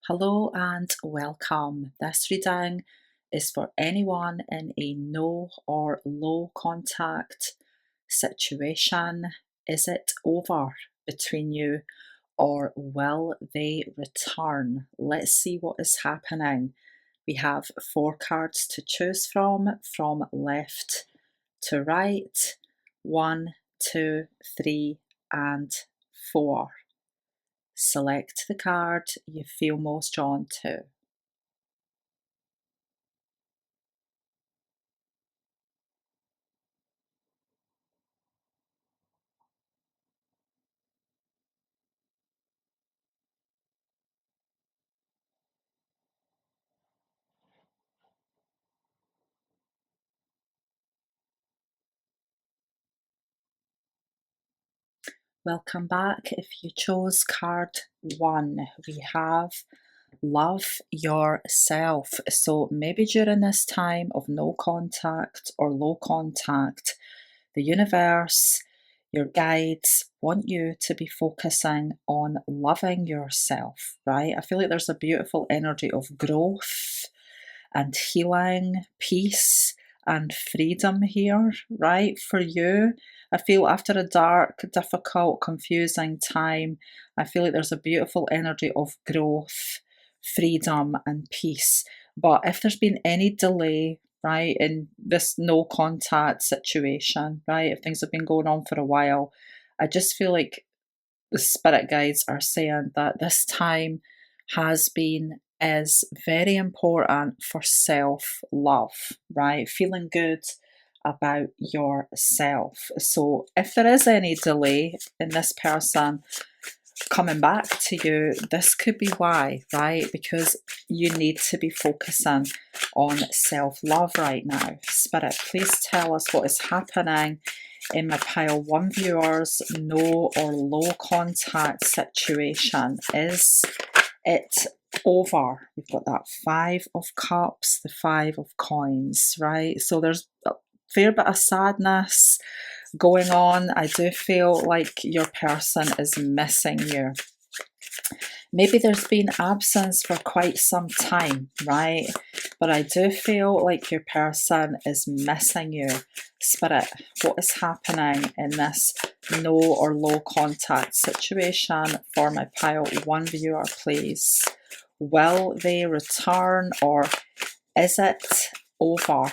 Hello and welcome. This reading is for anyone in a no or low contact situation. Is it over between you or will they return? Let's see what is happening. We have four cards to choose from left to right. One, two, three, and four. Select the card you feel most drawn to. Welcome back. If you chose card one, we have love yourself. So maybe during this time of no contact or low contact, the universe, your guides want you to be focusing on loving yourself, right? I feel like there's a beautiful energy of growth and healing, peace, and freedom here, right? For you, I feel after a dark, difficult, confusing time, I feel like there's a beautiful energy of growth, freedom, and peace. But if there's been any delay, right, in this no contact situation, right, if things have been going on for a while, I just feel like the spirit guides are saying that this time has been is very important for self love, right? Feeling good about yourself. So if there is any delay in this person coming back to you, this could be why, right? Because you need to be focusing on self love right now. Spirit, please tell us what is happening in my pile one viewers no or low contact situation. Is it over? We've got that Five of Cups, the Five of Coins, right? So there's a fair bit of sadness going on. I do feel like your person is missing you. Maybe there's been absence for quite some time, right? But I do feel like your person is missing you. Spirit, what is happening in this no or low contact situation for my pile one viewer, please? Will they return or is it over?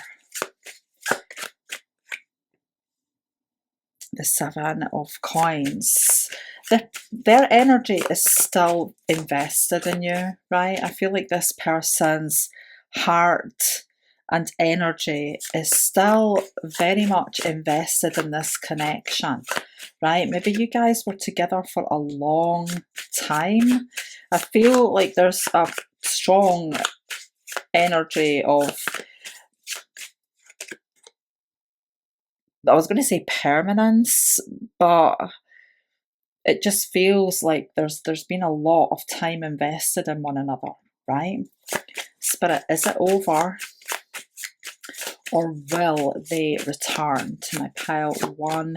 The Seven of Coins. Their energy is still invested in you, right? I feel like this person's heart and energy is still very much invested in this connection, right? Maybe you guys were together for a long time. I feel like there's a strong energy of, I was going to say permanence, but it just feels like there's been a lot of time invested in one another, right? Spirit, is it over or will they return to my pile one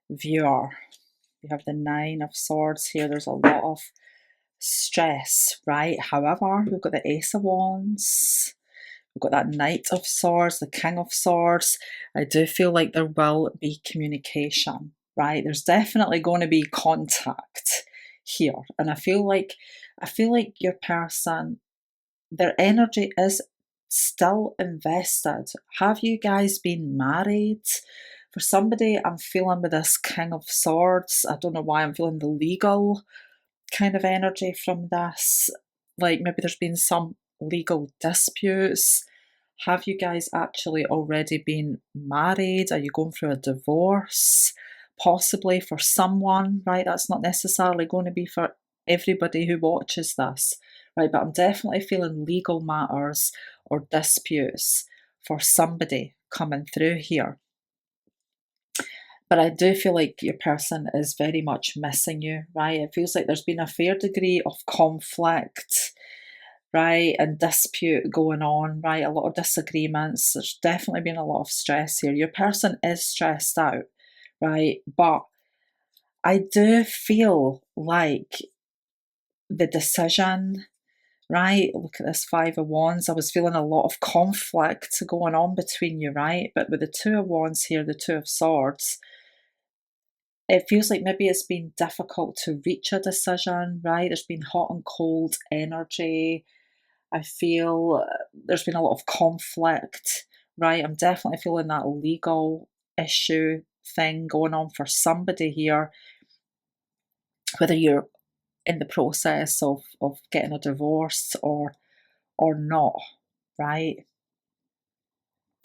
viewer? We have the Nine of Swords here. There's a lot of stress, right? However, we've got the Ace of Wands. We've got that Knight of Swords, the King of Swords. I do feel like there will be communication, right? There's definitely going to be contact here. And I feel like your person, their energy is still invested. Have you guys been married? For somebody, I'm feeling with this King of Swords. I don't know why I'm feeling the legal kind of energy from this. Like maybe there's been some legal disputes. Have you guys actually already been married? Are you going through a divorce? Possibly for someone, right? That's not necessarily going to be for everybody who watches this, right? But I'm definitely feeling legal matters or disputes for somebody coming through here. But I do feel like your person is very much missing you, right? It feels like there's been a fair degree of conflict, right, and dispute going on, right? A lot of disagreements. There's definitely been a lot of stress here. Your person is stressed out, right? But I do feel like the decision right? Look at this Five of Wands. I was feeling a lot of conflict going on between you, right? But with the Two of Wands here, the Two of Swords, it feels like maybe it's been difficult to reach a decision, right? There's been hot and cold energy. I feel there's been a lot of conflict, right? I'm definitely feeling that legal issue thing going on for somebody here, whether you're in the process of getting a divorce or not, right?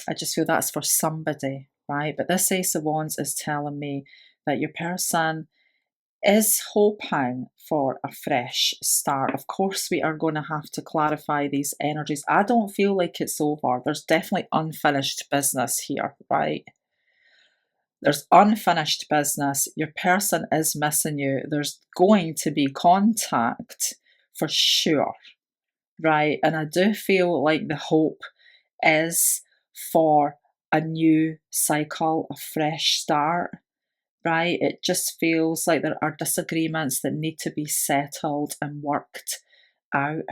I just feel that's for somebody, right? But this Ace of Wands is telling me that your person is hoping for a fresh start. Of course, we are going to have to clarify these energies. I don't feel like it's over. There's definitely unfinished business here, right? There's unfinished business. Your person is missing you. There's going to be contact for sure, right? And I do feel like the hope is for a new cycle, a fresh start, right? It just feels like there are disagreements that need to be settled and worked out,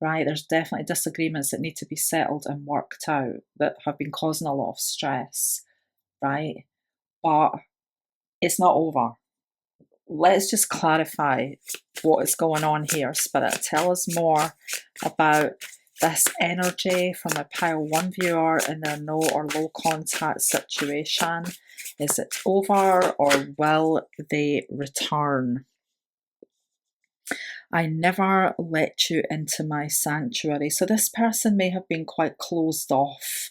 right? There's definitely disagreements that need to be settled and worked out that have been causing a lot of stress, right? But it's not over. Let's just clarify what is going on here, Spirit. Tell us more about this energy from a pile one viewer in their no or low contact situation. Is it over or will they return? I never let you into my sanctuary. So this person may have been quite closed off,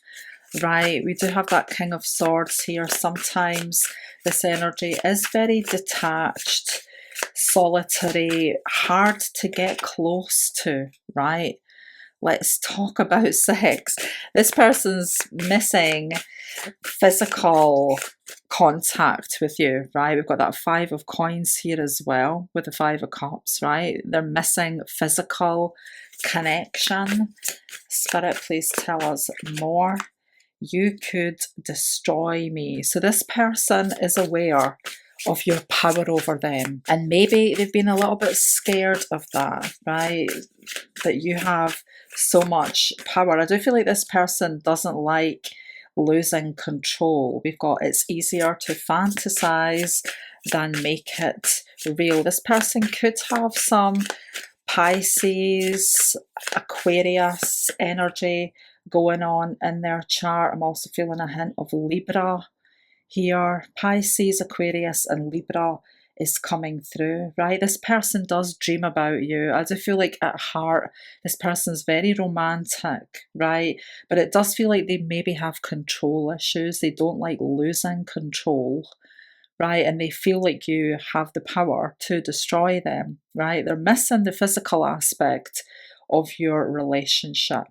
right? We do have that King of Swords here. Sometimes this energy is very detached, solitary, hard to get close to, right? Let's talk about sex. This person's missing physical contact with you, right? We've got that Five of Coins here as well with the Five of Cups, right? They're missing physical connection. Spirit, please tell us more. You could destroy me. So this person is aware of your power over them, and maybe they've been a little bit scared of that, right? That you have so much power. I do feel like this person doesn't like losing control. We've got it's easier to fantasize than make it real. This person could have some Pisces, Aquarius energy going on in their chart. I'm also feeling a hint of Libra here. Pisces, Aquarius, and Libra is coming through, right? This person does dream about you. I do feel like at heart, this person's very romantic, right? But it does feel like they maybe have control issues. They don't like losing control, right? And they feel like you have the power to destroy them, right? They're missing the physical aspect of your relationship.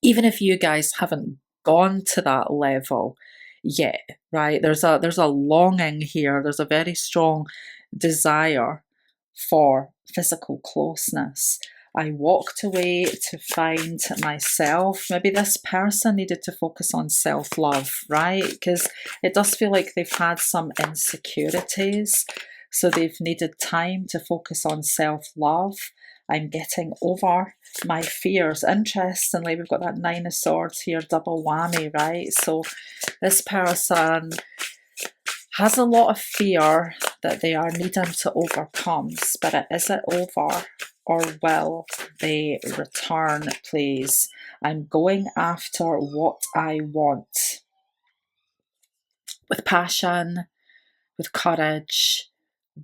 Even if you guys haven't gone to that level yet, right? There's a longing here. There's a very strong desire for physical closeness. I walked away to find myself. Maybe this person needed to focus on self-love, right? Because it does feel like they've had some insecurities. So they've needed time to focus on self-love. I'm getting over my fears. Interestingly, we've got that Nine of Swords here, double whammy, right? So this person has a lot of fear that they are needing to overcome. Spirit, is it over or will they return, please? I'm going after what I want. With passion, with courage,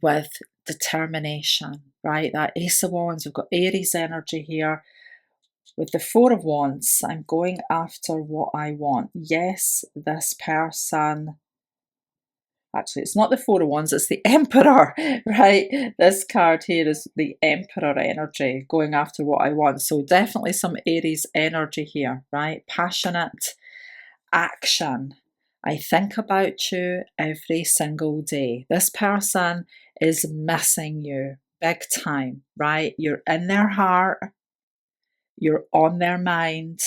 with determination, right? That Ace of Wands, we've got Aries energy here. With the Four of Wands, I'm going after what I want. Yes, this person, actually, it's not the Four of Wands, it's the Emperor, right? This card here is the Emperor energy, going after what I want. So definitely some Aries energy here, right? Passionate action. I think about you every single day. This person is missing you big time, right? You're in their heart, you're on their mind,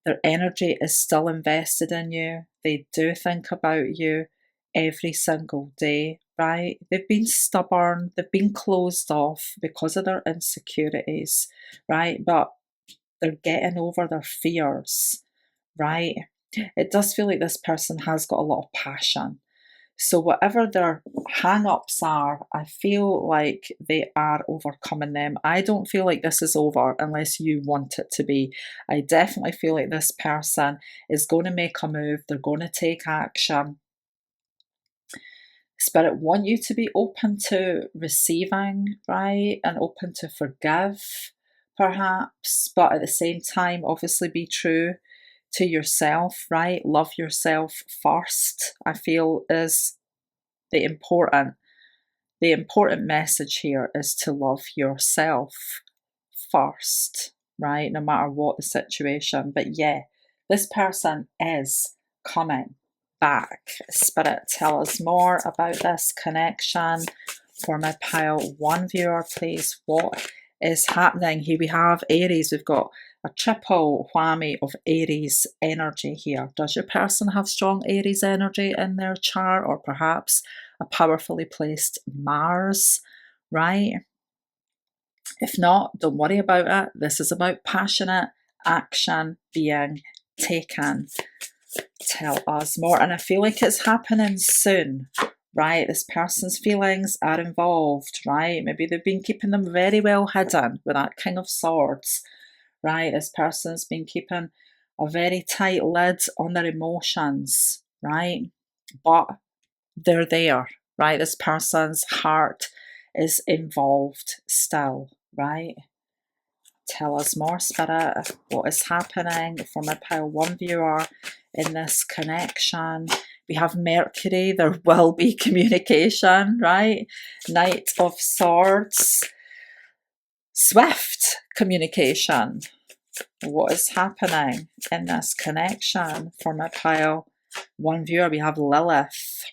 their energy is still invested in you. They do think about you every single day, right? They've been stubborn, they've been closed off because of their insecurities, right? But they're getting over their fears, right? It does feel like this person has got a lot of passion. So, whatever their hang ups are, I feel like they are overcoming them. I don't feel like this is over unless you want it to be. I definitely feel like this person is going to make a move, they're going to take action. Spirit want you to be open to receiving, right? And open to forgive, perhaps, but at the same time, obviously be true to yourself, right? Love yourself first, I feel is the important message here is to love yourself first, right? No matter what the situation. But yeah, this person is coming back. Spirit, tell us more about this connection. For my pile one viewer, please, what is happening? Here we have Aries. We've got a triple whammy of Aries energy here. Does your person have strong Aries energy in their chart, or perhaps a powerfully placed Mars, right? If not, don't worry about it. This is about passionate action being taken. Tell us more. And I feel like it's happening soon, right? This person's feelings are involved, right? Maybe they've been keeping them very well hidden with that King of Swords, right? This person's been keeping a very tight lid on their emotions, right? But they're there, right? This person's heart is involved still, right? Tell us more, Spirit. What is happening for my pile one viewer in this connection? We have Mercury. There will be communication, right? Knight of Swords. Swift communication. What is happening in this connection for my pile one viewer? We have Lilith.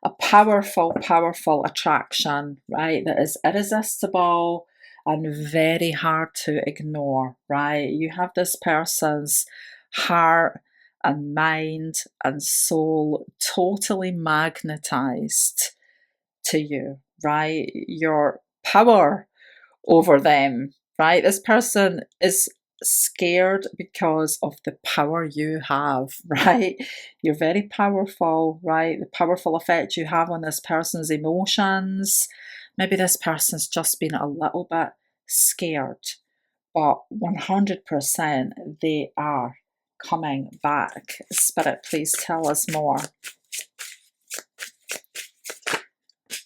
A powerful, powerful attraction, right? That is irresistible and very hard to ignore, right? You have this person's heart and mind and soul totally magnetized to you, right? Your power over them, right? This person is scared because of the power you have, right? You're very powerful, right? The powerful effect you have on this person's emotions. Maybe this person's just been a little bit scared, but 100% they are coming back. Spirit, please tell us more.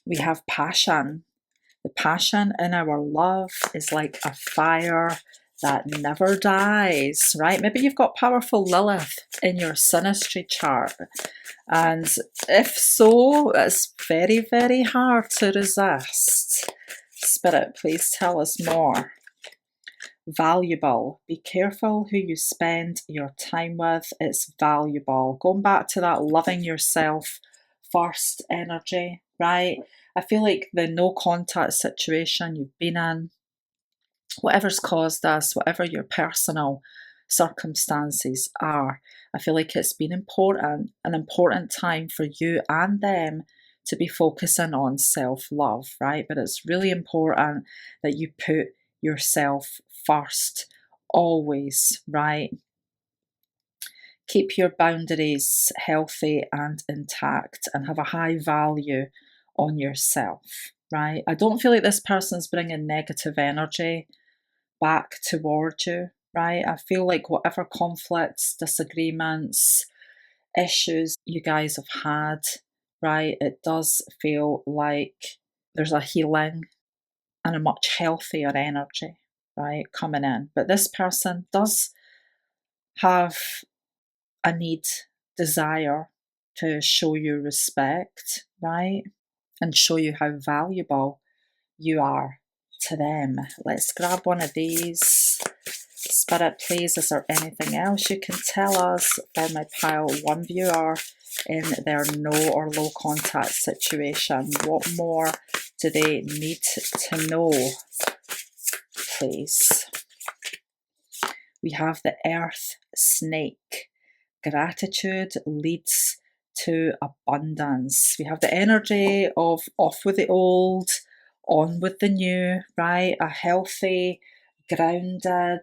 We have passion. The passion in our love is like a fire that never dies, right? Maybe you've got powerful Lilith in your synastry chart. And if so, it's very, very hard to resist. Spirit, please tell us more. Valuable. Be careful who you spend your time with. It's valuable. Going back to that loving yourself first energy, right? I feel like the no contact situation you've been in, whatever's caused this, whatever your personal circumstances are, I feel like it's been an important time for you and them to be focusing on self-love, right? But it's really important that you put yourself first, always, right? Keep your boundaries healthy and intact and have a high value on yourself, right? I don't feel like this person's bringing negative energy back towards you, right? I feel like whatever conflicts, disagreements, issues you guys have had, right, it does feel like there's a healing and a much healthier energy, right, coming in. But this person does have a need, desire to show you respect, right, and show you how valuable you are to them. Let's grab one of these. Spirit, please, is there anything else you can tell us for my pile one viewer in their no or low contact situation? What more do they need to know, please? We have the earth snake. Gratitude leads to abundance. We have the energy of off with the old, on with the new, right? A healthy, grounded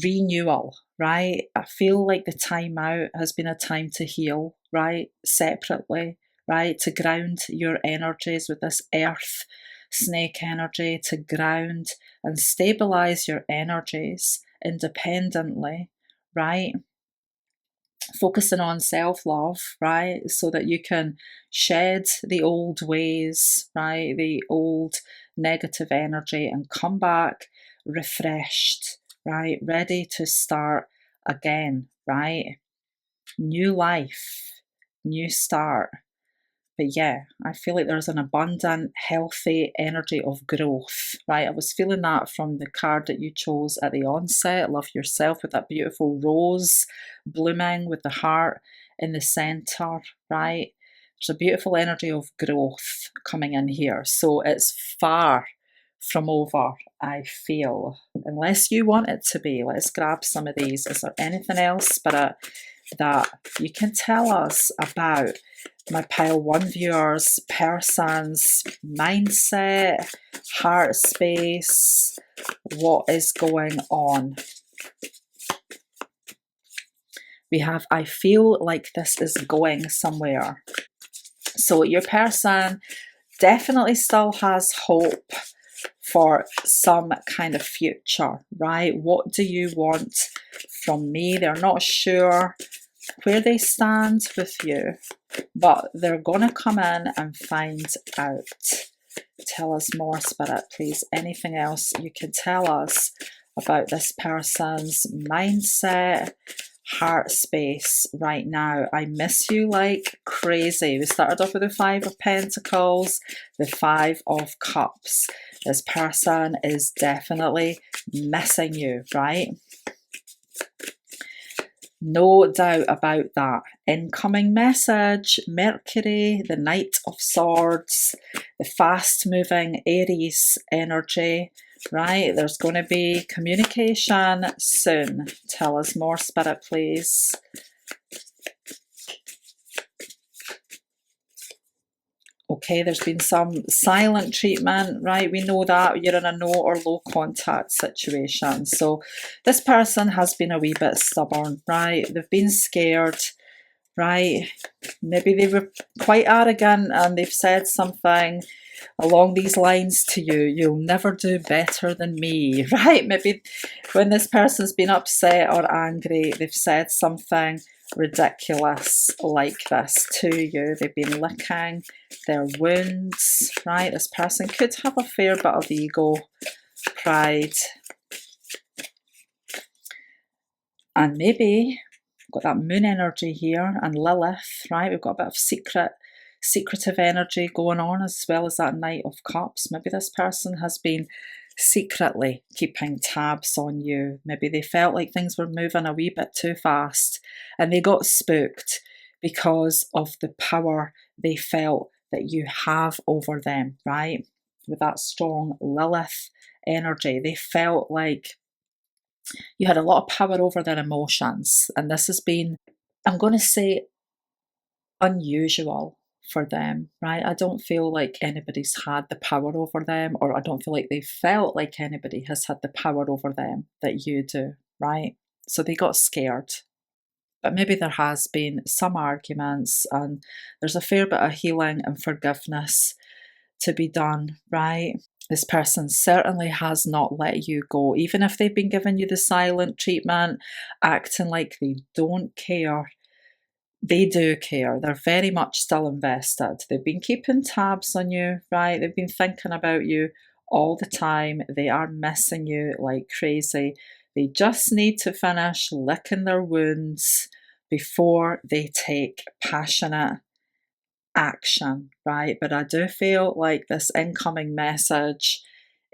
renewal, right? I feel like the time out has been a time to heal, right? Separately, right? To ground your energies with this earth snake energy, to ground and stabilize your energies independently, right? Focusing on self love, right? So that you can shed the old ways, right? The old negative energy and come back refreshed, right? Ready to start again, right? New life, new start. But yeah, I feel like there's an abundant, healthy energy of growth, right? I was feeling that from the card that you chose at the onset. Love yourself with that beautiful rose blooming with the heart in the center, right? There's a beautiful energy of growth coming in here. So it's far from over, I feel. Unless you want it to be. Let's grab some of these. Is there anything else, Spirit, that you can tell us about my pile one viewers, person's mindset, heart space, what is going on? We have, I feel like this is going somewhere. So your person definitely still has hope for some kind of future, right? What do you want from me? They're not sure where they stand with you, but they're going to come in and find out. Tell us more, Spirit, please. Anything else you can tell us about this person's mindset, heart space right now? I miss you like crazy. We started off with the Five of Pentacles, the Five of Cups. This person is definitely missing you, right? No doubt about that. Incoming message, Mercury, the Knight of Swords, the fast-moving Aries energy, right? There's going to be communication soon. Tell us more, Spirit, please. Okay, there's been some silent treatment, right? We know that you're in a no or low contact situation. So this person has been a wee bit stubborn, right? They've been scared, right? Maybe they were quite arrogant and they've said something along these lines to you: you'll never do better than me, right? Maybe when this person's been upset or angry, they've said something ridiculous like this to you. They've been licking their wounds, right? This person could have a fair bit of ego, pride, and maybe got that moon energy here and Lilith, right? We've got a bit of secretive energy going on, as well as that Knight of Cups. Maybe this person has been secretly keeping tabs on you. Maybe they felt like things were moving a wee bit too fast and they got spooked because of the power they felt that you have over them, right? With that strong Lilith energy, they felt like you had a lot of power over their emotions, and this has been, I'm going to say, unusual for them, right? I don't feel like anybody's had the power over them, or I don't feel like they felt like anybody has had the power over them that you do, right? So they got scared. But maybe there has been some arguments, and there's a fair bit of healing and forgiveness to be done, right? This person certainly has not let you go, even if they've been giving you the silent treatment, acting like they don't care. They do care. They're very much still invested. They've been keeping tabs on you, right? They've been thinking about you all the time. They are missing you like crazy. They just need to finish licking their wounds before they take passionate action, right? But I do feel like this incoming message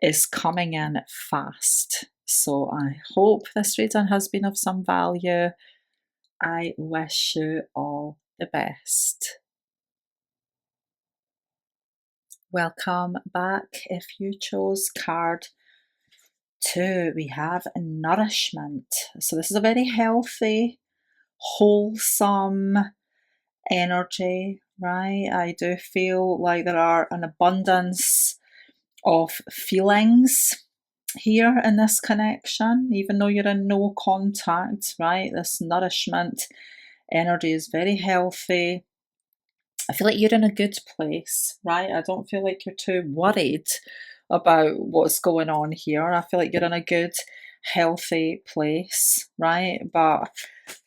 is coming in fast. So I hope this reading has been of some value. I wish you all the best. Welcome back. If you chose card 2, we have nourishment. So this is a very healthy, wholesome energy, right? I do feel like there are an abundance of feelings here in this connection, even though you're in no contact, right? This nourishment energy is very healthy. I feel like you're in a good place, right? I don't feel like you're too worried about what's going on here. I feel like you're in a good, healthy place, right? But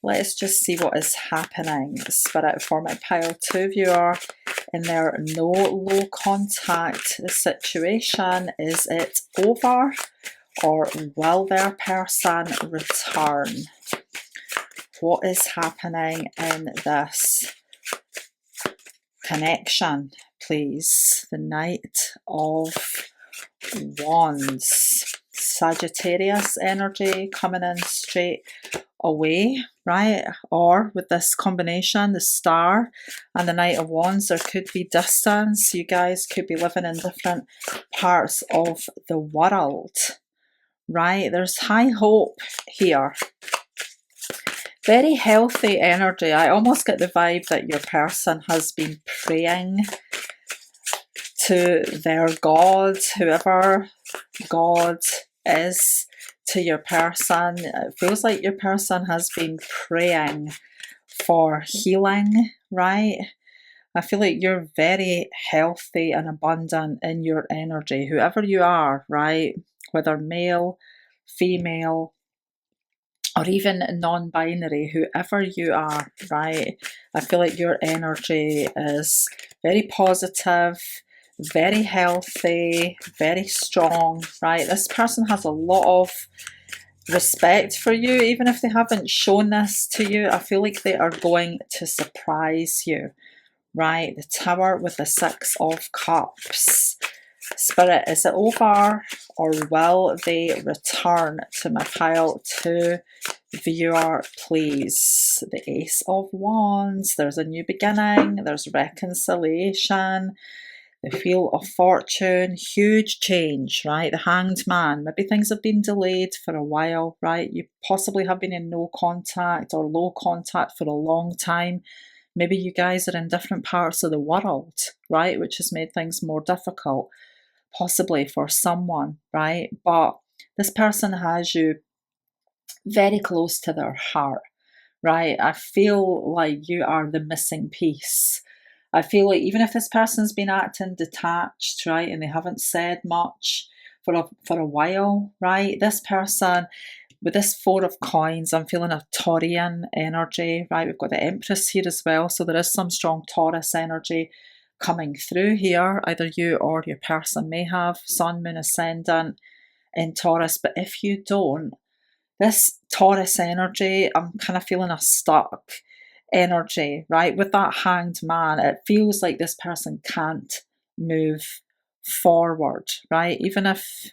let's just see what is happening, Spirit, for my pile 2 viewer in their no low contact situation. Is it over, or will their person return? What is happening in this connection, please? The Knight of Wands. Sagittarius energy coming in straight away, right? Or with this combination, the Star and the Knight of Wands, there could be distance. You guys could be living in different parts of the world, right? There's high hope here. Very healthy energy. I almost get the vibe that your person has been praying to their God, whoever God is to your person. It feels like your person has been praying for healing, right? I feel like you're very healthy and abundant in your energy, whoever you are, right? Whether male, female, or even non-binary, whoever you are, right? I feel like your energy is very positive, very healthy, very strong, right? This person has a lot of respect for you, even if they haven't shown this to you. I feel like they are going to surprise you, right? The Tower with the 6 of Cups. Spirit, is it over, or will they return to my pile 2 viewer, please? The Ace of Wands. There's a new beginning. There's reconciliation. The Wheel of Fortune. Huge change, right? The Hanged Man. Maybe things have been delayed for a while, right? You possibly have been in no contact or low contact for a long time. Maybe you guys are in different parts of the world, right? Which has made things more difficult, possibly for someone, right? But this person has you very close to their heart, right? I feel like you are the missing piece. I feel like even if this person's been acting detached, right, and they haven't said much for a while, right? This person with this 4 of Coins, I'm feeling a Taurian energy, right? We've got the Empress here as well, so there is some strong Taurus energy coming through here. Either you or your person may have Sun, Moon, Ascendant in Taurus, but if you don't, this Taurus energy, I'm kind of feeling a stuck energy, right? With that Hanged Man, it feels like this person can't move forward, right? Even if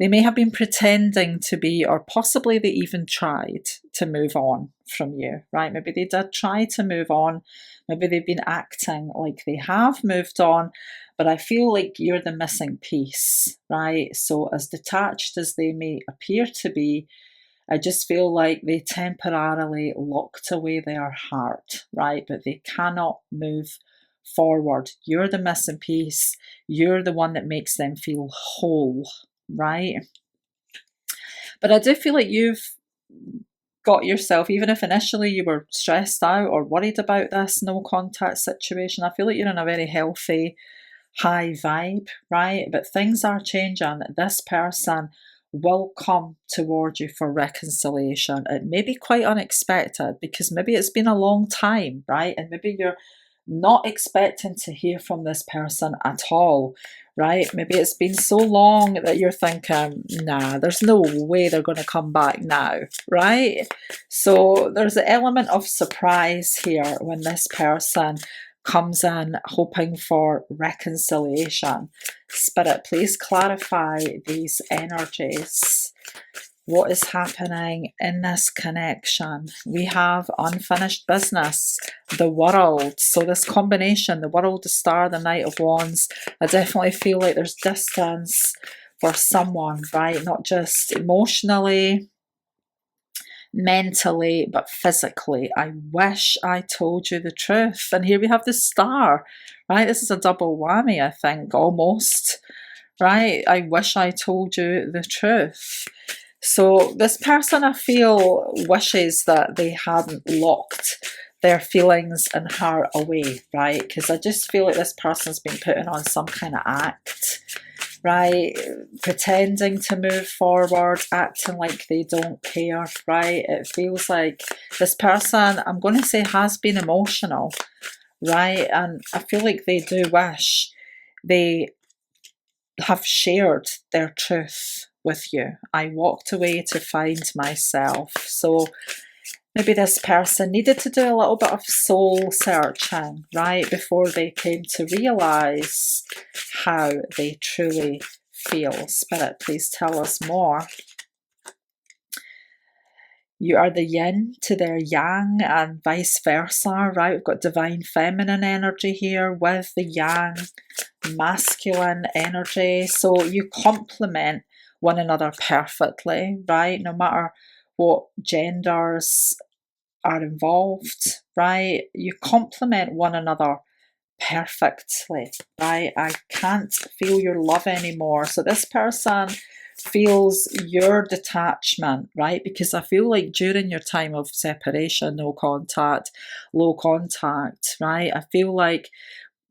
they may have been pretending to be, or possibly they even tried to move on from you, right? Maybe they did try to move on. Maybe they've been acting like they have moved on, but I feel like you're the missing piece, right? So as detached as they may appear to be, I just feel like they temporarily locked away their heart, right? But they cannot move forward. You're the missing piece. You're the one that makes them feel whole, right? But I do feel like you've got yourself, even if initially you were stressed out or worried about this no contact situation, I feel like you're in a very healthy, high vibe, right? But things are changing. This person will come toward you for reconciliation. It may be quite unexpected because maybe it's been a long time, right? And maybe you're not expecting to hear from this person at all, right? Maybe it's been so long that you're thinking, nah, there's no way they're going to come back now, right? So there's an element of surprise here when this person comes in hoping for reconciliation. Spirit, please clarify these energies. What is happening in this connection? We have unfinished business, the World. So this combination, the World, the Star, the Knight of Wands, I definitely feel like there's distance for someone, right? Not just emotionally, mentally, but physically. I wish I told you the truth. And here we have the Star, right? This is a double whammy, I think, almost, right? I wish I told you the truth. So this person, I feel, wishes that they hadn't locked their feelings and heart away, right? Because I just feel like this person's been putting on some kind of act, right? Pretending to move forward, acting like they don't care, right? It feels like this person, I'm going to say, has been emotional, right? And I feel like they do wish they have shared their truth with you. I walked away to find myself. So maybe this person needed to do a little bit of soul searching, right, before they came to realise how they truly feel. Spirit, please tell us more. You are the yin to their yang and vice versa, right? We've got divine feminine energy here with the yang masculine energy. So you complement one another perfectly, right? No matter what genders are involved, right? You complement one another perfectly, right? I can't feel your love anymore. So this person feels your detachment, right? Because I feel like during your time of separation, no contact, low contact, right? I feel like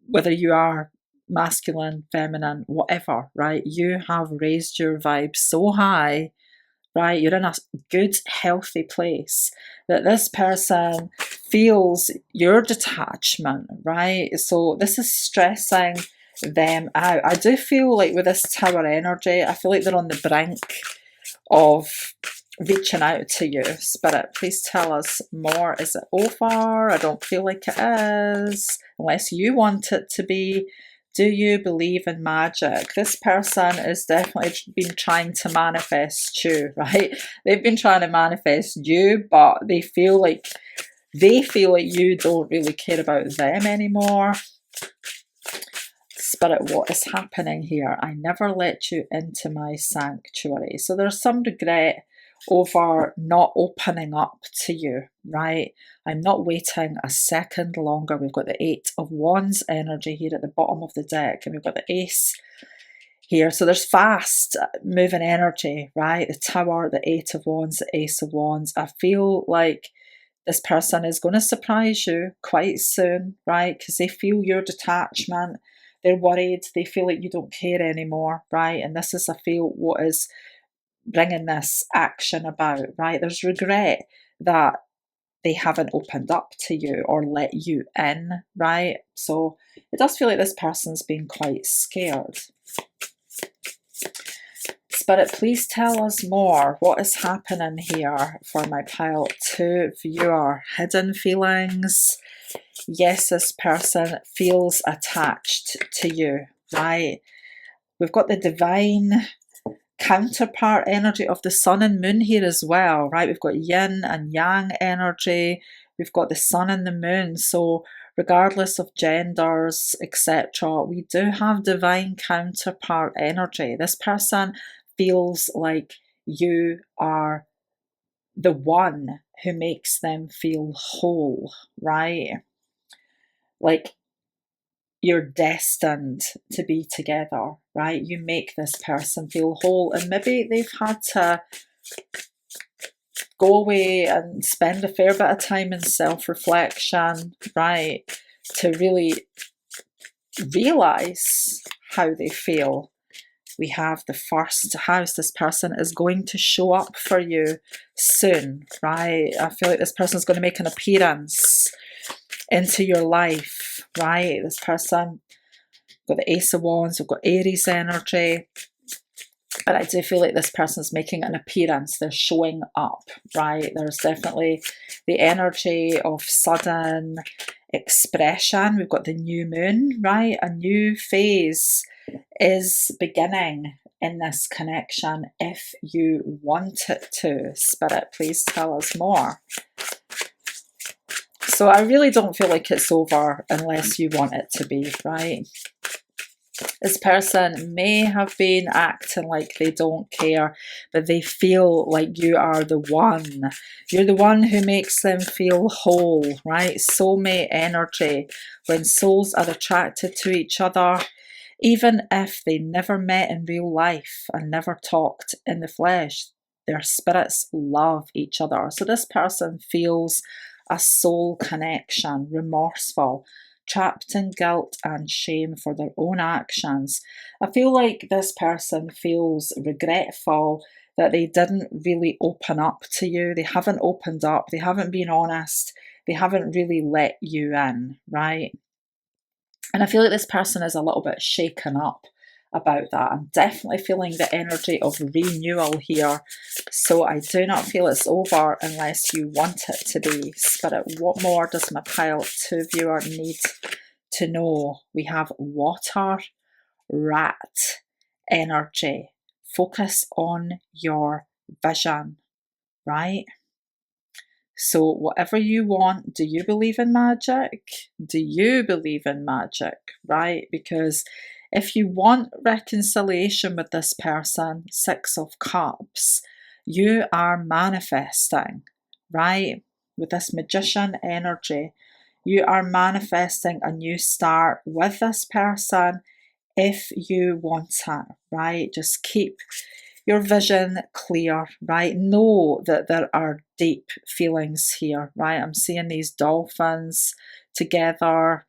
whether you are masculine, feminine, whatever, right? You have raised your vibe so high, right? You're in a good, healthy place that this person feels your detachment, right? So this is stressing them out. I do feel like with this Tower energy, I feel like they're on the brink of reaching out to you. Spirit, please tell us more. Is it over? I don't feel like it is, unless you want it to be. Do you believe in magic? This person has definitely been trying to manifest you, right? They've been trying to manifest you, but they feel like you don't really care about them anymore. Spirit, what is happening here? I never let you into my sanctuary. So there's some regret over not opening up to you, right? I'm not waiting a second longer. We've got the Eight of Wands energy here at the bottom of the deck, and we've got the Ace here. So there's fast moving energy, right? The Tower, the Eight of Wands, the Ace of Wands. I feel like this person is going to surprise you quite soon, right? Because they feel your detachment. They're worried. They feel like you don't care anymore, right? And this is, I feel, what is bringing this action about, right? There's regret that they haven't opened up to you or let you in, right? So it does feel like this person's been quite scared. Spirit, please tell us more. What is happening here for my pile 2 viewer? Hidden feelings. Yes, this person feels attached to you, right? We've got the divine counterpart energy of the sun and moon here as well, right? We've got yin and yang energy. We've got the sun and the moon. So regardless of genders, etc., we do have divine counterpart energy. This person feels like you are the one who makes them feel whole, right? Like you're destined to be together, right? You make this person feel whole, and maybe they've had to go away and spend a fair bit of time in self-reflection, right? To really realize how they feel. We have the first house. This person is going to show up for you soon, right? I feel like this person is going to make an appearance into your life, right? This person, got the Ace of Wands, we've got Aries energy, but I do feel like this person's making an appearance. They're showing up, right? There's definitely the energy of sudden expression. We've got the new moon, right? A new phase is beginning in this connection if you want it to. Spirit, please tell us more. So I really don't feel like it's over unless you want it to be, right? This person may have been acting like they don't care, but they feel like you are the one. You're the one who makes them feel whole, right? Soulmate energy. When souls are attracted to each other, even if they never met in real life and never talked in the flesh, their spirits love each other. So this person feels a soul connection, remorseful, trapped in guilt and shame for their own actions. I feel like this person feels regretful that they didn't really open up to you. They haven't opened up, they haven't been honest, they haven't really let you in, right? And I feel like this person is a little bit shaken up about that. I'm definitely feeling the energy of renewal here. So I do not feel it's over unless you want it to be. Spirit, what more does my pile 2 viewer need to know? We have water, rat, energy. Focus on your vision, right? So, whatever you want, do you believe in magic? Do you believe in magic, right? Because if you want reconciliation with this person, Six of Cups, you are manifesting, right? With this magician energy, you are manifesting a new start with this person if you want it, right? Just keep your vision clear, right? Know that there are deep feelings here, right? I'm seeing these dolphins together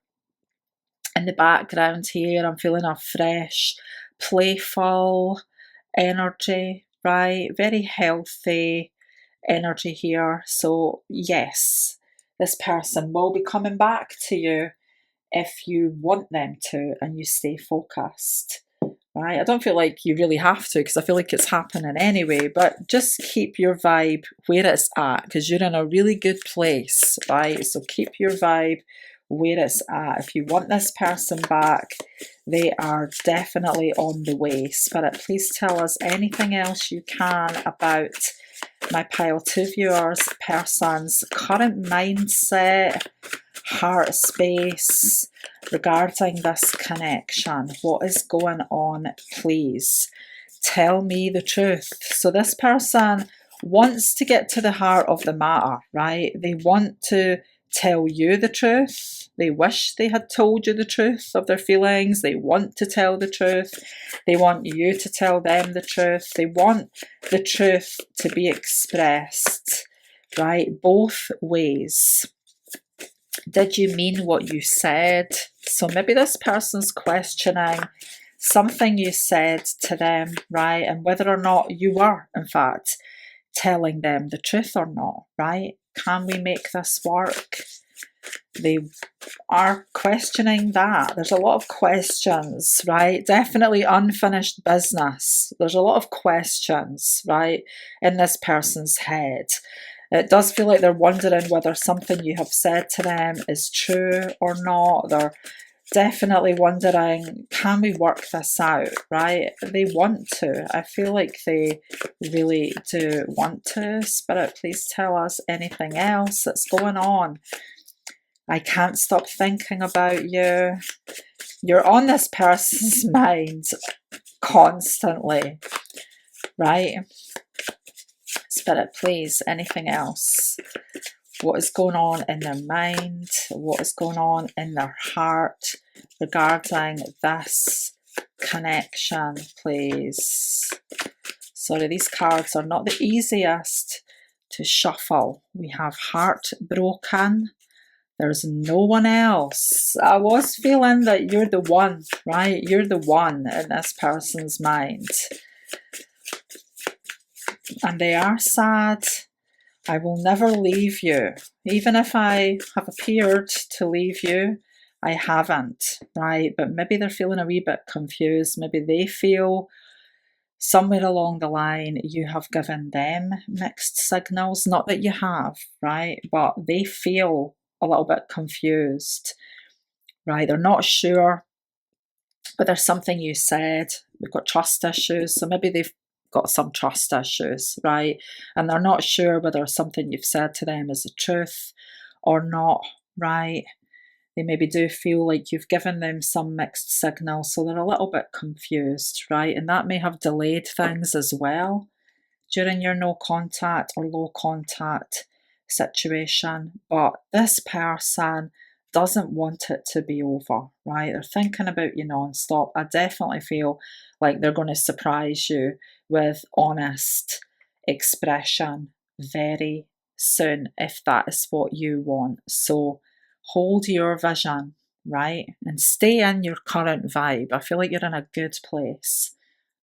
in the background here. I'm feeling a fresh, playful energy, right? Very healthy energy here. So, yes, this person will be coming back to you if you want them to and you stay focused. Right, I don't feel like you really have to because I feel like it's happening anyway, but just keep your vibe where it's at because you're in a really good place, right? So keep your vibe where it's at. If you want this person back, they are definitely on the way. Spirit, please tell us anything else you can about my pile 2 viewers, person's current mindset, heart space regarding this connection. What is going on, please? Tell me the truth. So this person wants to get to the heart of the matter, right? They want to tell you the truth. They wish they had told you the truth of their feelings. They want to tell the truth. They want you to tell them the truth. They want the truth to be expressed, right? Both ways. Did you mean what you said? So maybe this person's questioning something you said to them, right? And whether or not you were, in fact, telling them the truth or not, right? Can we make this work? They are questioning that. There's a lot of questions, right? Definitely unfinished business. There's a lot of questions, right, in this person's head. It does feel like they're wondering whether something you have said to them is true or not. They're definitely wondering, can we work this out, right? They want to. I feel like they really do want to. Spirit, please tell us anything else that's going on. I can't stop thinking about you. You're on this person's mind constantly, right? Spirit, please, anything else? What is going on in their mind? What is going on in their heart regarding this connection, please? Sorry, these cards are not the easiest to shuffle. We have heartbroken. There's no one else. I was feeling that you're the one, right? You're the one in this person's mind. And they are sad. I will never leave you. Even if I have appeared to leave you, I haven't, right? But maybe they're feeling a wee bit confused. Maybe they feel somewhere along the line you have given them mixed signals. Not that you have, right? But they feel a little bit confused, right? They're not sure, but there's something you said. We've got trust issues, so maybe they've got some trust issues, right? And they're not sure whether something you've said to them is the truth or not, right? They maybe do feel like you've given them some mixed signals, so they're a little bit confused, right? And that may have delayed things as well during your no contact or low contact situation. But this person doesn't want it to be over, right? They're thinking about you non-stop. I definitely feel like they're going to surprise you with honest expression very soon if that is what you want. So hold your vision, right? And stay in your current vibe. I feel like you're in a good place.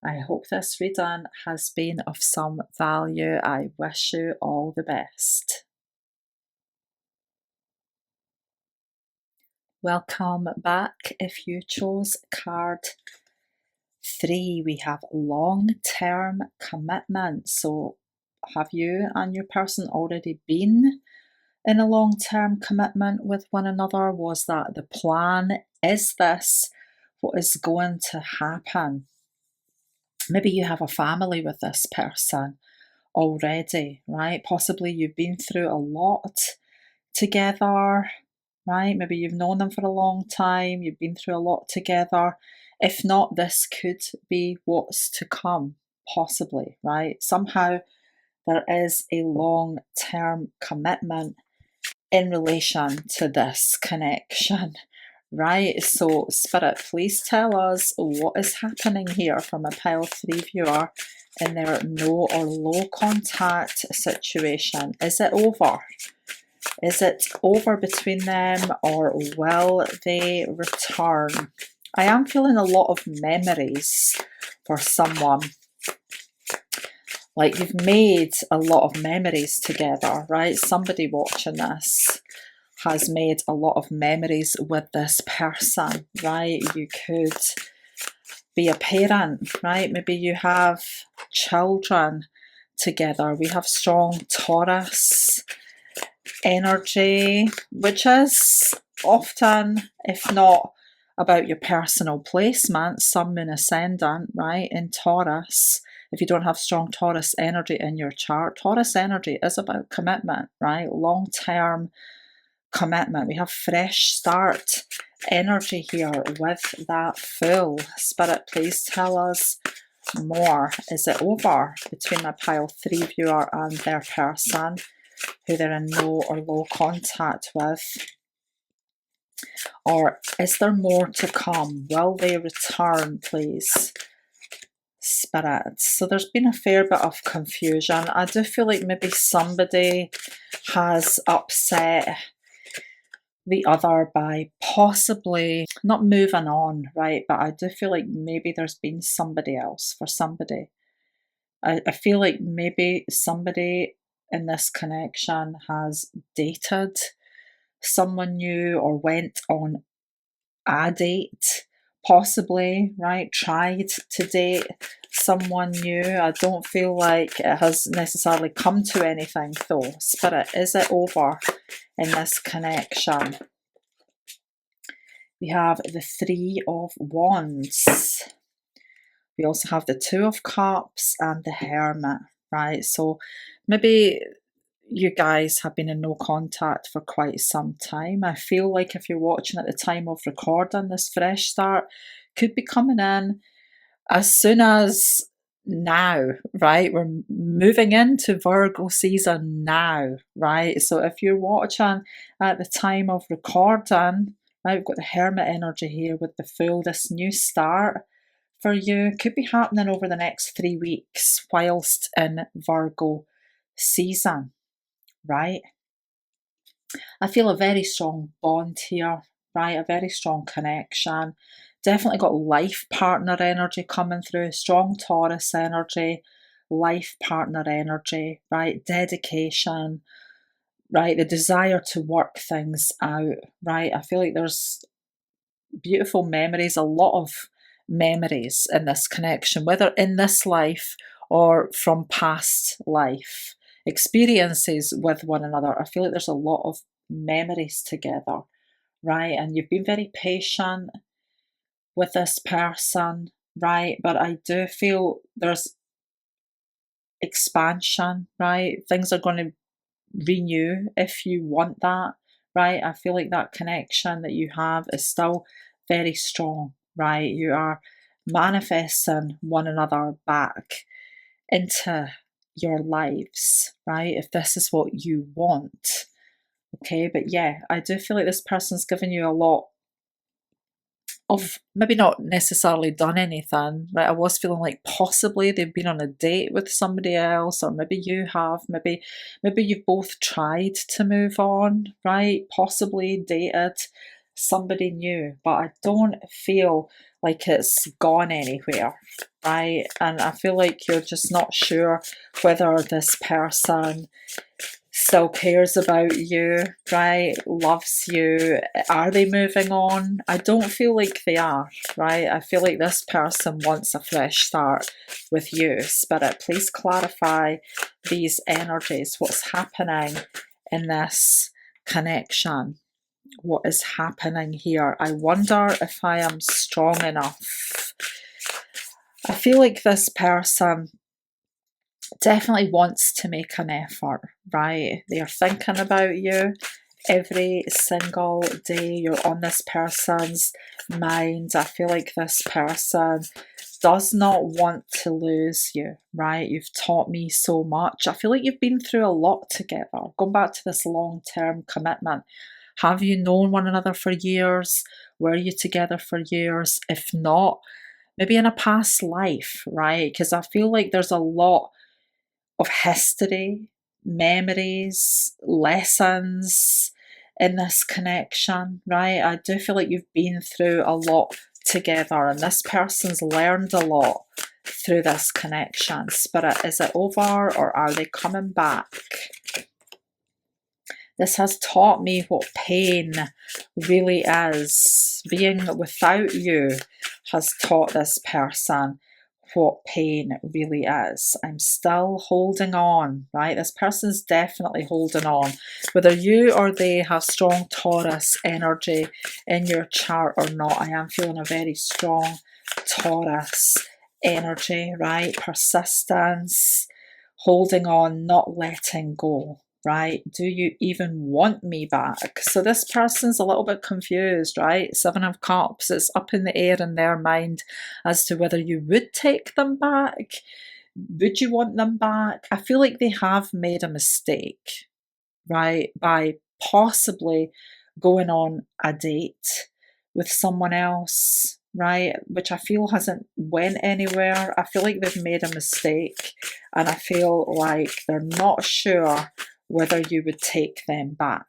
I hope this reading has been of some value. I wish you all the best. Welcome back. If you chose card 3, we have long-term commitment. So have you and your person already been in a long-term commitment with one another? Was that the plan? Is this what is going to happen? Maybe you have a family with this person already, right? Possibly you've been through a lot together, right? Maybe you've known them for a long time, you've been through a lot together. If not, this could be what's to come, possibly, right? Somehow there is a long term commitment in relation to this connection, right? So, Spirit, please tell us what is happening here from a pile 3 viewer in their no or low contact situation. Is it over? Is it over between them, or will they return? I am feeling a lot of memories for someone. Like you've made a lot of memories together, right? Somebody watching this has made a lot of memories with this person, right? You could be a parent, right? Maybe you have children together. We have strong Taurus energy, which is often, if not about your personal placement, Sun, Moon, Ascendant, right, in Taurus. If you don't have strong Taurus energy in your chart, Taurus energy is about commitment, right? Long-term commitment. We have fresh start energy here with that Fool. Spirit, please tell us more. Is it over between my pile 3 viewer and their person who they're in no or low contact with? Or is there more to come? Will they return, please? Spirit. So there's been a fair bit of confusion. I do feel like maybe somebody has upset the other by possibly not moving on, right? But I do feel like maybe there's been somebody else for somebody. I feel like maybe somebody in this connection has dated someone new or went on a date, possibly, right? Tried to date someone new. I don't feel like it has necessarily come to anything though. Spirit, is it over in this connection? We have the 3 of Wands. We also have the 2 of Cups and the Hermit, right? So maybe you guys have been in no contact for quite some time. I feel like if you're watching at the time of recording, this fresh start could be coming in as soon as now, right? We're moving into Virgo season now, right? So if you're watching at the time of recording, right, we've got the Hermit energy here with the Fool. This new start for you could be happening over the next 3 weeks whilst in Virgo season, right? I feel a very strong bond here, right? A very strong connection. Definitely got life partner energy coming through, strong Taurus energy, life partner energy, right? Dedication, right? The desire to work things out, right? I feel like there's beautiful memories, a lot of memories in this connection, whether in this life or from past life experiences with one another. I feel like there's a lot of memories together, right? And you've been very patient with this person, right? But I do feel there's expansion, right? Things are going to renew if you want that, right? I feel like that connection that you have is still very strong, right? You are manifesting one another back into your lives, right? If this is what you want. Okay, but yeah, I do feel like this person's given you a lot of maybe not necessarily done anything, right? I was feeling like possibly they've been on a date with somebody else, or maybe you have, maybe you've both tried to move on, right? Possibly dated somebody new, but I don't feel like it's gone anywhere, right? And I feel like you're just not sure whether this person still cares about you, right? Loves you. Are they moving on? I don't feel like they are, right? I feel like this person wants a fresh start with you. Spirit, please clarify these energies. What's happening in this connection? What is happening here? I wonder if I am strong enough. I feel like this person definitely wants to make an effort, right? They are thinking about you every single day. You're on this person's mind. I feel like this person does not want to lose you, right? You've taught me so much. I feel like you've been through a lot together. Going back to this long-term commitment. Have you known one another for years? Were you together for years? If not, maybe in a past life, right? Because I feel like there's a lot of history, memories, lessons in this connection, right? I do feel like you've been through a lot together, and this person's learned a lot through this connection. Spirit, is it over or are they coming back? This has taught me what pain really is. Being without you has taught this person what pain really is. I'm still holding on, right? This person's definitely holding on. Whether you or they have strong Taurus energy in your chart or not, I am feeling a very strong Taurus energy, right? Persistence, holding on, not letting go. Right? Do you even want me back? So this person's a little bit confused, right? Seven of Cups, it's up in the air in their mind as to whether you would take them back. Would you want them back? I feel like they have made a mistake, right? By possibly going on a date with someone else, right? Which I feel hasn't went anywhere. I feel like they've made a mistake, and I feel like they're not sure whether you would take them back.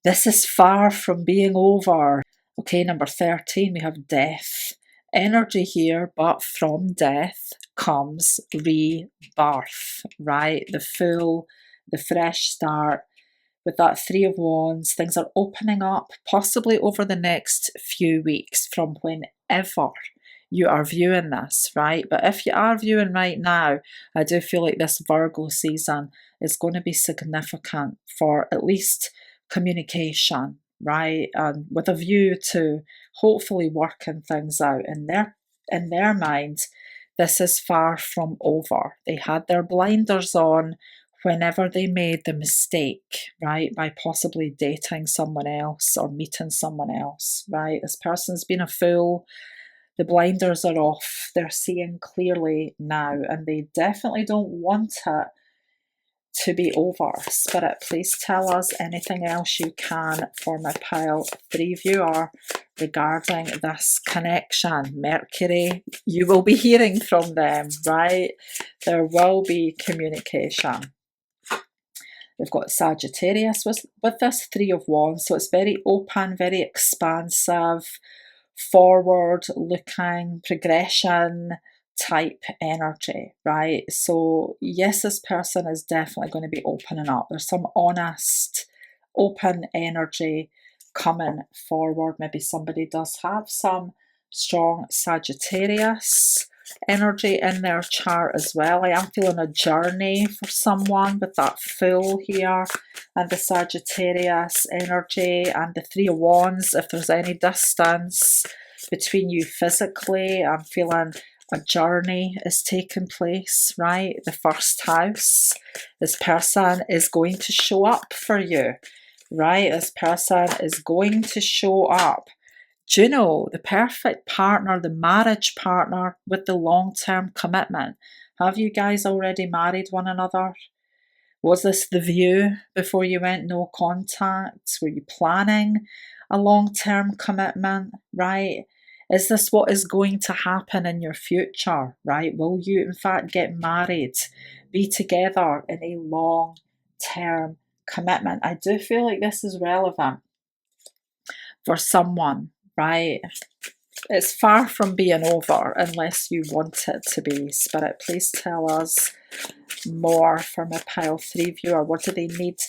This is far from being over. Okay, number 13, we have death. Energy here, but from death comes rebirth, right? The full, the fresh start. With that Three of Wands, things are opening up, possibly over the next few weeks from whenever you are viewing this, right? But if you are viewing right now, I do feel like this Virgo season is going to be significant for at least communication, right? And with a view to hopefully working things out in their minds. This is far from over. They had their blinders on whenever they made the mistake, right, by possibly dating someone else or meeting someone else, right? This person's been a fool. The blinders are off. They're seeing clearly now, and they definitely don't want it to be over. Spirit, please tell us anything else you can for my pile 3 viewer regarding this connection. Mercury, you will be hearing from them, right? There will be communication. We've got Sagittarius with this Three of Wands, so it's very open, very expansive, forward looking, progression type energy, right? So yes, this person is definitely going to be opening up. There's some honest, open energy coming forward. Maybe somebody does have some strong Sagittarius energy in their chart as well. I am feeling a journey for someone with that Fool here and the Sagittarius energy and the Three of Wands. If there's any distance between you physically, I'm feeling a journey is taking place, right? The first house, this person is going to show up for you. right? This person is going to show up. Do you know, the perfect partner, the marriage partner with the long-term commitment? Have you guys already married one another? Was this the view before you went no contact? Were you planning a long-term commitment, right? Is this what is going to happen in your future, right? Will you, in fact, get married, be together in a long-term commitment? I do feel like this is relevant for someone, right? It's far from being over unless you want it to be. Spirit, please tell us more for my pile 3 viewer. What do they need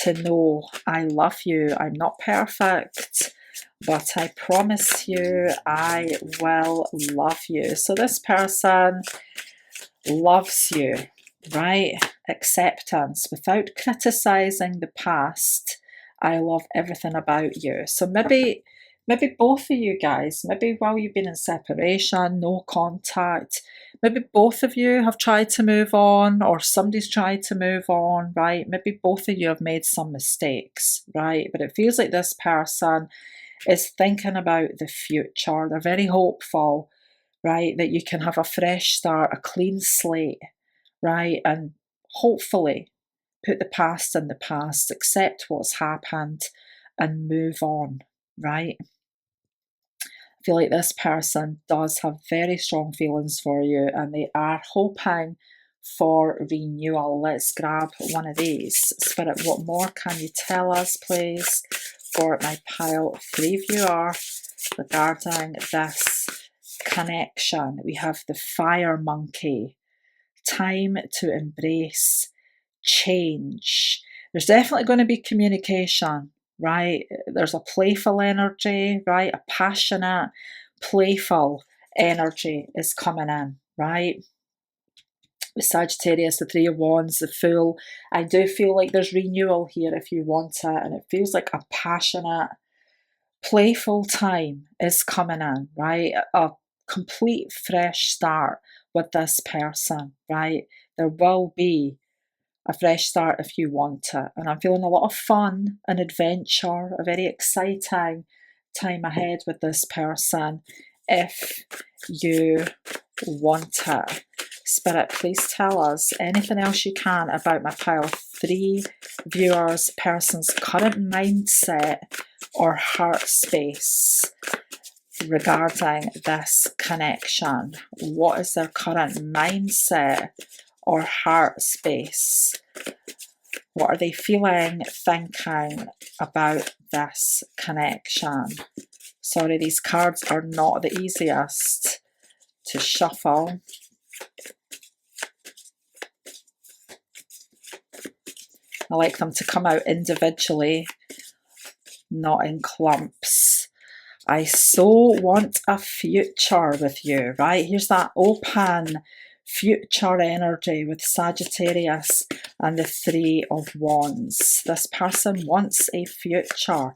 to know? I love you. I'm not perfect, but I promise you I will love you. So this person loves you, right? Acceptance without criticizing the past. I love everything about you. So maybe both of you guys, maybe while you've been in separation, no contact, maybe both of you have tried to move on, or somebody's tried to move on, right? Maybe both of you have made some mistakes, right? But it feels like this person is thinking about the future. They're very hopeful, right? That you can have a fresh start, a clean slate, right? And hopefully put the past in the past, accept what's happened, and move on, right? I feel like this person does have very strong feelings for you and they are hoping for renewal. Let's grab one of these. Spirit, what more can you tell us, please, for my pile 3 viewer regarding this connection? We have the fire monkey. Time to embrace change. There's definitely going to be communication, right? There's a playful energy, right? A passionate, playful energy is coming in, right? With Sagittarius, the 3 of Wands, the Fool, I do feel like there's renewal here if you want it, and it feels like a passionate, playful time is coming in, right? A complete fresh start with this person, right? There will be a fresh start if you want it. And I'm feeling a lot of fun and adventure, a very exciting time ahead with this person if you want it. Spirit, please tell us anything else you can about my pile 3 viewers, person's current mindset or heart space regarding this connection. What is their current mindset or heart space? What are they feeling, thinking about this connection? Sorry, these cards are not the easiest to shuffle. I like them to come out individually, not in clumps. I so want a future with you, right? Here's that open future energy with Sagittarius and the 3 of Wands. This person wants a future,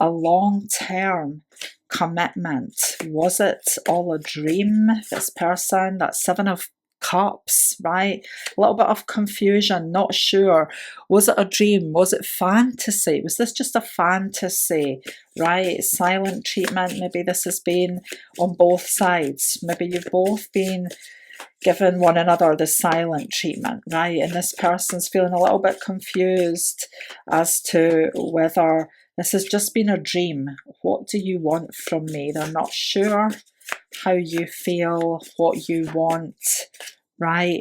a long-term commitment. Was it all a dream? This person, that 7 of Cups, right? A little bit of confusion, not sure. Was it a dream? Was it fantasy? Was this just a fantasy, right? Silent treatment. Maybe this has been on both sides. Maybe you've both been giving one another the silent treatment, right? And this person's feeling a little bit confused as to whether this has just been a dream. What do you want from me? They're not sure how you feel, what you want, right?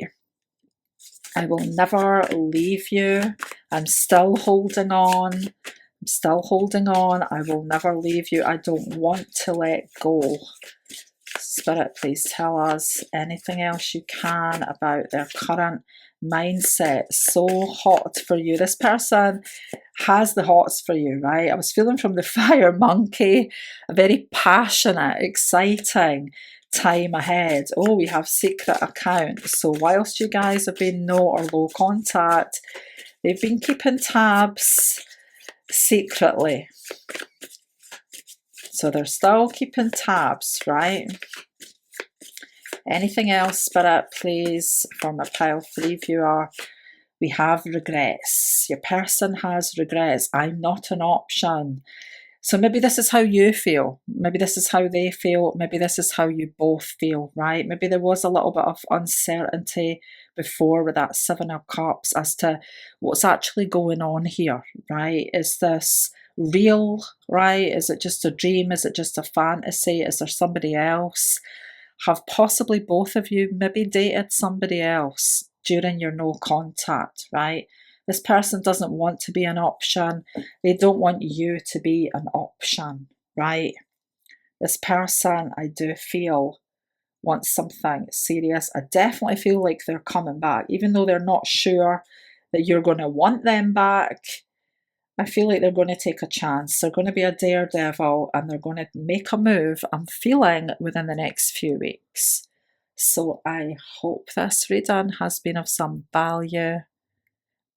I will never leave you. I'm still holding on. I'm still holding on. I will never leave you. I don't want to let go. Spirit, please tell us anything else you can about their current mindset. So hot for you. This person has the hots for you, right? I was feeling from the fire monkey, a very passionate, exciting time ahead. Oh, we have secret accounts. So whilst you guys have been no or low contact, they've been keeping tabs secretly. So they're still keeping tabs, right? Anything else, Spirit, please, for my pile 3 viewer? We have regrets. Your person has regrets. I'm not an option. So maybe this is how you feel. Maybe this is how they feel. Maybe this is how you both feel, right? Maybe there was a little bit of uncertainty before with that Seven of Cups as to what's actually going on here, right? Is this real, right? Is it just a dream? Is it just a fantasy? Is there somebody else? Have possibly both of you maybe dated somebody else during your no contact, right? This person doesn't want to be an option. They don't want you to be an option, right? This person, I do feel, wants something serious. I definitely feel like they're coming back, even though they're not sure that you're going to want them back. I feel like they're going to take a chance. They're going to be a daredevil and they're going to make a move, I'm feeling, within the next few weeks. So I hope this reading has been of some value.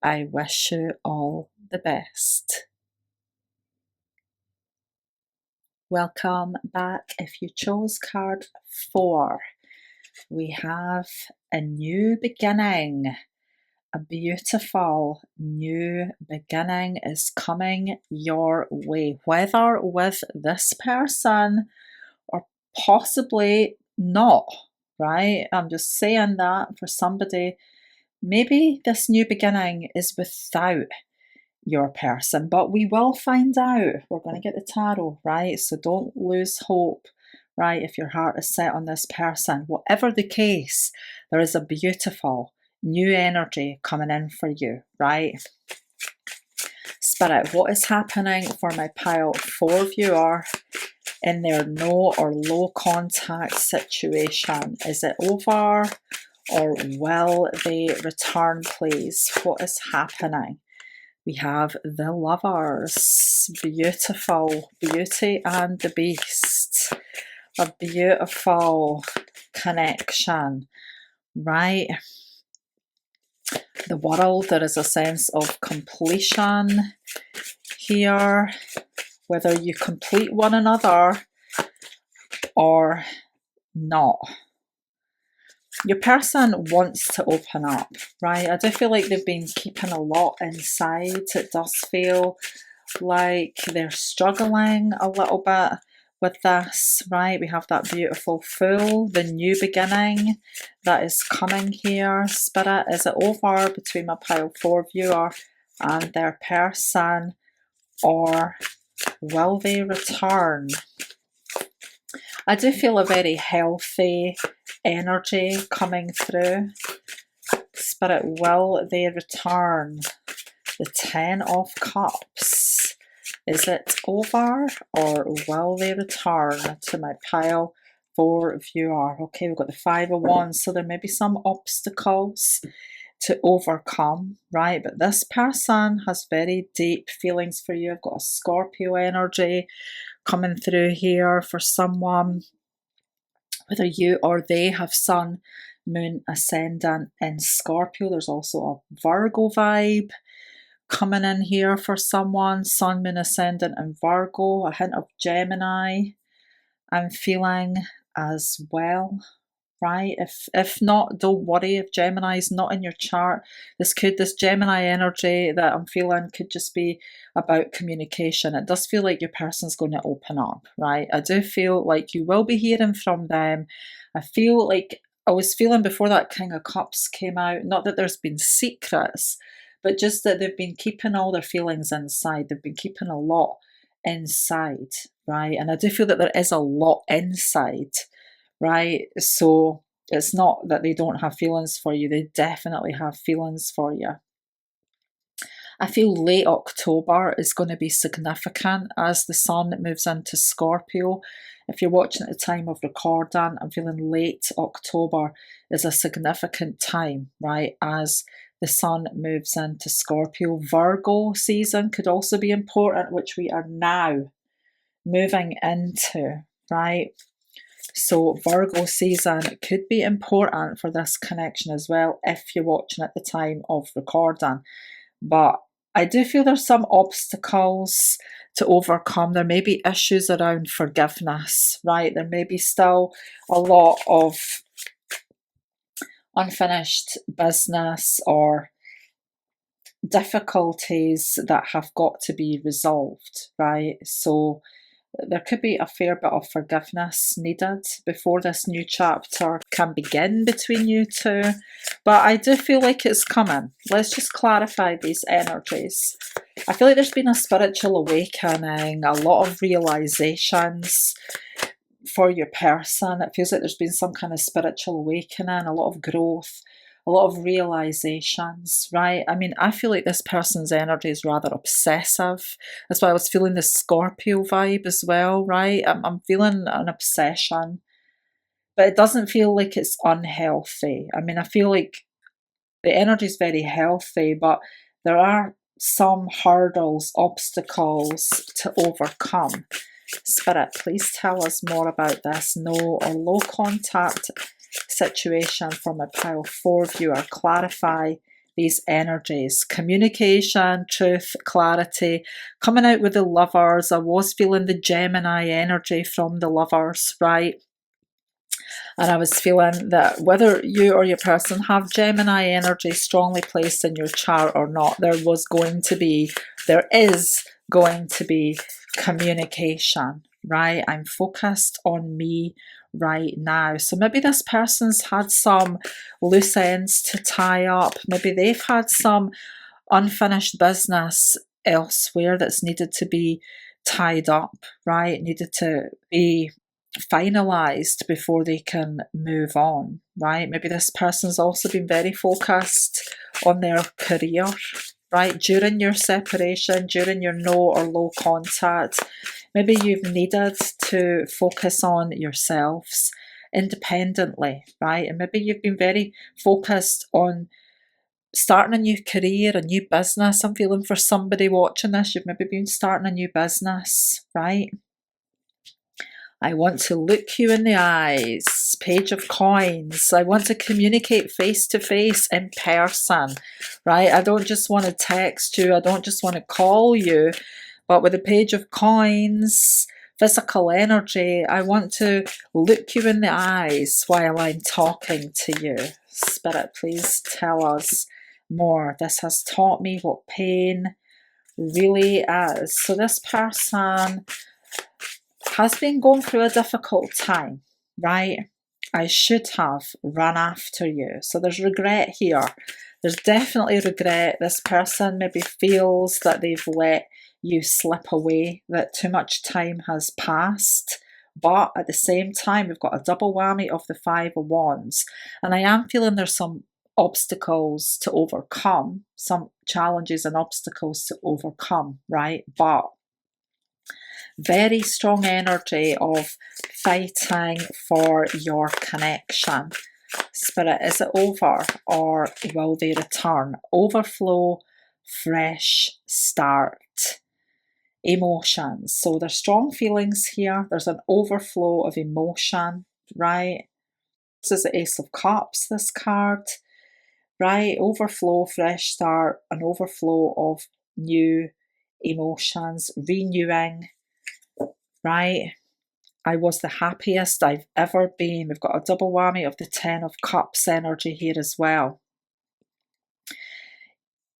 I wish you all the best. Welcome back. If you chose card 4, we have a new beginning. A beautiful new beginning is coming your way, whether with this person or possibly not, right? I'm just saying that for somebody. Maybe this new beginning is without your person, but we will find out. We're going to get the tarot, right? So don't lose hope, right? If your heart is set on this person, whatever the case, there is a beautiful new energy coming in for you, right? Spirit, what is happening for my pile 4 viewer in their no or low contact situation? Is it over or will they return, please? What is happening? We have the Lovers. Beautiful. Beauty and the Beast. A beautiful connection, right? The World, there is a sense of completion here, whether you complete one another or not. Your person wants to open up, right? I do feel like they've been keeping a lot inside. It does feel like they're struggling a little bit with this, right? We have that beautiful Fool, the new beginning that is coming here. Spirit, is it over between my pile 4 viewer and their person, or will they return? I do feel a very healthy energy coming through. Spirit, will they return? The 10 of Cups. Is it over or will they return to my pile 4 viewer? Okay, we've got the 5 of Wands, so there may be some obstacles to overcome, right? But this person has very deep feelings for you. I've got a Scorpio energy coming through here for someone, whether you or they have Sun, Moon, Ascendant in Scorpio. There's also a Virgo vibe coming in here for someone. Sun, Moon, Ascendant and Virgo. A hint of Gemini I'm feeling as well, right? If not, don't worry. If Gemini is not in your chart, this Gemini energy that I'm feeling could just be about communication. It does feel like your person's going to open up, right? I do feel like you will be hearing from them. I feel like I was feeling before that King of Cups came out, not that there's been secrets, but just that they've been keeping all their feelings inside. They've been keeping a lot inside, right? And I do feel that there is a lot inside, right? So it's not that they don't have feelings for you, they definitely have feelings for you. I feel late October is going to be significant as the Sun moves into Scorpio. If you're watching at the time of recording, I'm feeling late October is a significant time, right? As the Sun moves into Scorpio. Virgo season could also be important, which we are now moving into, right? So Virgo season could be important for this connection as well if you're watching at the time of recording. But I do feel there's some obstacles to overcome. There may be issues around forgiveness, right? There may be still a lot of unfinished business or difficulties that have got to be resolved, right? So there could be a fair bit of forgiveness needed before this new chapter can begin between you two. But I do feel like it's coming. Let's just clarify these energies. I feel like there's been a spiritual awakening, a lot of realizations for your person. It feels like there's been some kind of spiritual awakening, a lot of growth, a lot of realizations, right? I mean, I feel like this person's energy is rather obsessive. That's why I was feeling the Scorpio vibe as well, right? I'm feeling an obsession, but it doesn't feel like it's unhealthy. I mean, I feel like the energy is very healthy, but there are some hurdles, obstacles to overcome. Spirit, please tell us more about this no or low contact situation for my pile 4 viewer. Clarify these energies. Communication, truth, clarity. Coming out with the Lovers. I was feeling the Gemini energy from the Lovers, right? And I was feeling that whether you or your person have Gemini energy strongly placed in your chart or not, there is going to be communication, right? I'm focused on me right now. So maybe this person's had some loose ends to tie up. Maybe they've had some unfinished business elsewhere that's needed to be tied up, right? Needed to be finalized before they can move on, right? Maybe this person's also been very focused on their career, right? During your separation, during your no or low contact, maybe you've needed to focus on yourselves independently, right? And maybe you've been very focused on starting a new career, a new business. I'm feeling for somebody watching this, you've maybe been starting a new business, right? I want to look you in the eyes. Page of Coins. I want to communicate face to face in person, right? I don't just want to text you. I don't just want to call you. But with the Page of Coins, physical energy, I want to look you in the eyes while I'm talking to you. Spirit, please tell us more. This has taught me what pain really is. So this person has been going through a difficult time, right? I should have run after you. So there's regret here. There's definitely regret. This person maybe feels that they've let you slip away, that too much time has passed. But at the same time, we've got a double whammy of the Five of Wands. And I am feeling there's some obstacles to overcome, some challenges and obstacles to overcome, right? But very strong energy of fighting for your connection. Spirit, is it over or will they return? Overflow, fresh start. Emotions. So there's strong feelings here. There's an overflow of emotion, right? This is the Ace of Cups, this card, right? Overflow, fresh start, an overflow of new emotions, renewing, right? I was the happiest I've ever been. We've got a double whammy of the Ten of Cups energy here as well.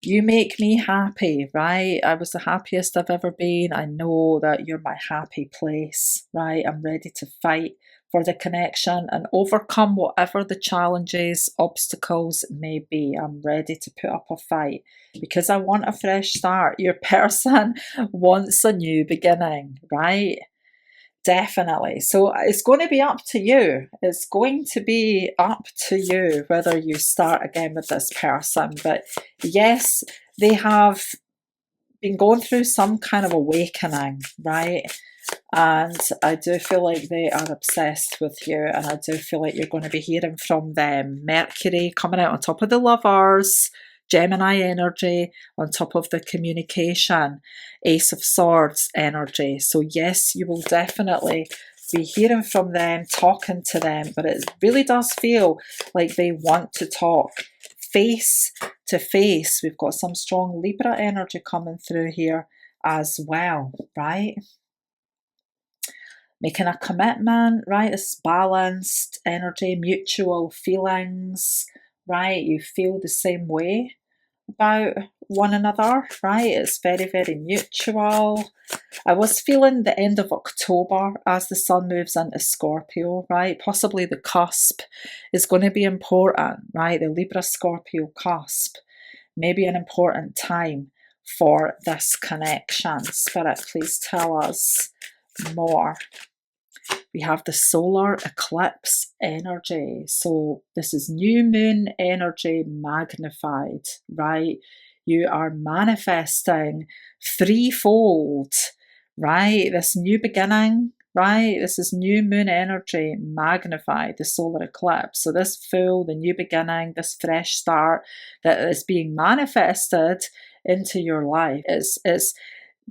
You make me happy, right? I was the happiest I've ever been. I know that you're my happy place, right? I'm ready to fight for the connection and overcome whatever the challenges, obstacles may be. I'm ready to put up a fight because I want a fresh start. Your person wants a new beginning, right? Definitely. So it's going to be up to you. It's going to be up to you whether you start again with this person. But yes, they have been going through some kind of awakening, right? And I do feel like they are obsessed with you, and I do feel like you're going to be hearing from them. Mercury coming out on top of the Lovers, Gemini energy on top of the communication, Ace of Swords energy. So yes, you will definitely be hearing from them, talking to them, but it really does feel like they want to talk face to face. We've got some strong Libra energy coming through here as well, right? Making a commitment, right? It's balanced energy, mutual feelings, right? You feel the same way about one another, right? It's very, very mutual. I was feeling the end of October as the sun moves into Scorpio, right? Possibly the cusp is going to be important, right? The Libra Scorpio cusp may be an important time for this connection. Spirit, please tell us more. We have the solar eclipse energy. So this is new moon energy magnified, right? You are manifesting threefold, right? This new beginning, right? This is new moon energy magnified, the solar eclipse. So this full, the new beginning, this fresh start that is being manifested into your life is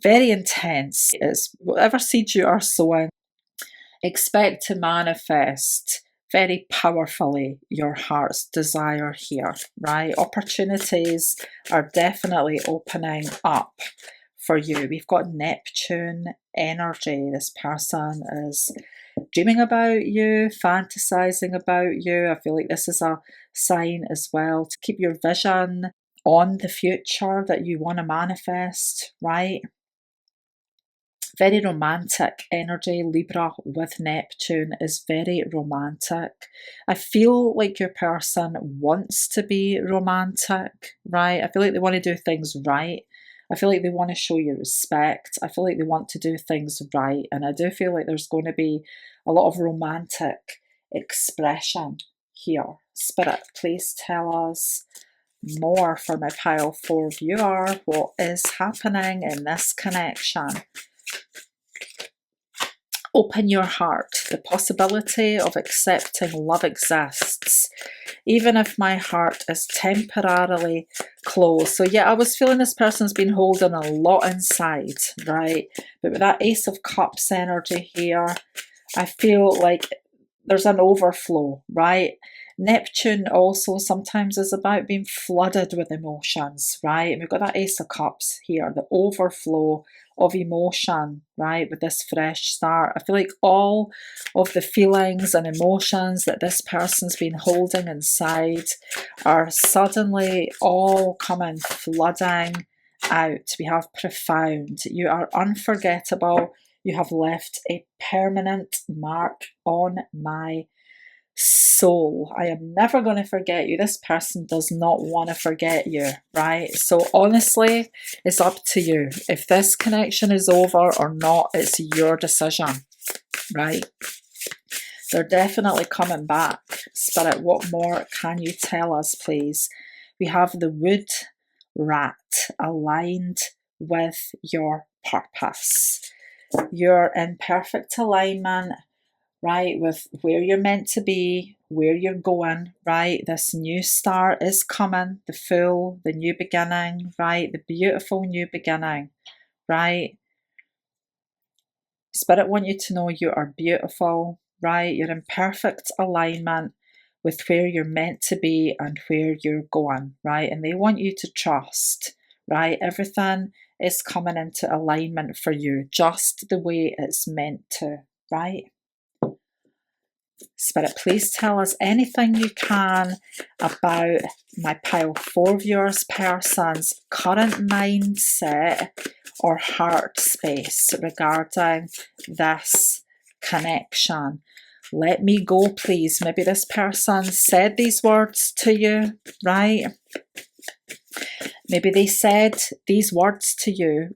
very intense. It's whatever seeds you are sowing, expect to manifest very powerfully your heart's desire here, right? Opportunities are definitely opening up for you. We've got Neptune energy. This person is dreaming about you, fantasizing about you. I feel like this is a sign as well to keep your vision on the future that you want to manifest, right? Very romantic energy. Libra with Neptune is very romantic. I feel like your person wants to be romantic, right? I feel like they want to do things right. I feel like they want to show you respect. I feel like they want to do things right. And I do feel like there's going to be a lot of romantic expression here. Spirit, please tell us more for my pile 4 viewer. What is happening in this connection? Open your heart. The possibility of accepting love exists, even if my heart is temporarily closed. So yeah, I was feeling this person's been holding a lot inside, right? But with that Ace of Cups energy here, I feel like there's an overflow, right? Neptune also sometimes is about being flooded with emotions, right? And we've got that Ace of Cups here, the overflow of emotion, right? With this fresh start. I feel like all of the feelings and emotions that this person's been holding inside are suddenly all coming flooding out. We have profound. You are unforgettable. You have left a permanent mark on my soul. I am never going to forget you. This person does not want to forget you, right? So honestly, it's up to you. If this connection is over or not, it's your decision, right? They're definitely coming back. Spirit, what more can you tell us, please? We have the wood rat aligned with your purpose. You're in perfect alignment, right, with where you're meant to be, where you're going, right? This new start is coming, the full, the new beginning, right? The beautiful new beginning, right? Spirit want you to know you are beautiful, right? You're in perfect alignment with where you're meant to be and where you're going, right? And they want you to trust, right? Everything is coming into alignment for you, just the way it's meant to, right? Spirit, please tell us anything you can about my pile 4 viewers person's current mindset or heart space regarding this connection. Let me go, please. Maybe this person said these words to you, right? Maybe they said these words to you